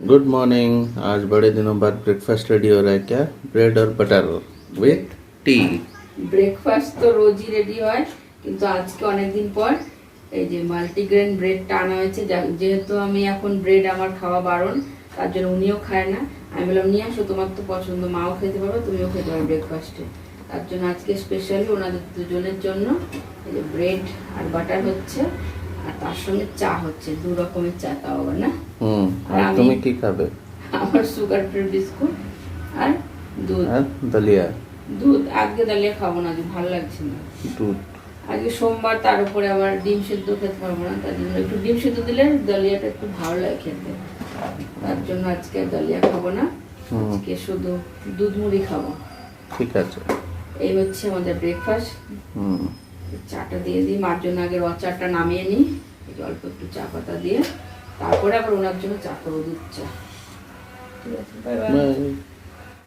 Good morning. आज बड़े दिनों बाद ब्रेकफास्ट रेडी हो रहा है क्या? ब्रेड और बटर विथ टी। ব্রেকফাস্ট তো রোজই রেডি হয়, কিন্তু আজকে অনেকদিন পর এই যে মাল্টিগ্রেন ব্রেডটা আনা হয়েছে। যেহেতু আমি এখন ব্রেড আমার খাওয়া বারণ, তার জন্য উনিও খায় না। আমি বললাম নিয়ে আসো, তোমার তো পছন্দ, মাও খেতে পারো, তুমিও খেতে পারো ব্রেকফাস্টে। তার জন্য আজকে স্পেশালি ওনাদের দুজনের জন্য এই যে ব্রেড আর বাটার হচ্ছে, আর তার সঙ্গে চা হচ্ছে, দু রকমের চা, তাও আবার না। আর তুমি কি খাবে? আমার সুগার ফ্রি বিস্কুট আর দুধ। আর দলিয়া? দুধ আজকে দালিয়া খাবো না, আজকে ভালো লাগছে না। দুধ আজকে সোমবার, তার উপরে আবার ডিম সেদ্ধ খেতে পারবো না, তার জন্য একটু ডিম সেদ্ধ দিলে দালিয়াটা একটু ভালো লাগে খেতে। তার জন্য আজকে দালিয়া খাবো না, আজকে শুধু দুধ মুড়ি খাবো। ঠিক আছে। এই হচ্ছে আমাদের ব্রেকফাস্ট। চাটা দিয়ে দিই, মার জন্য আগে র চাটা নামিয়ে নিই, অল্প একটু চা পাতা দিয়ে, তারপরে আবার ওনার জন্য চা করবো, দুধ চা। ঠিক আছে, বাই বাই।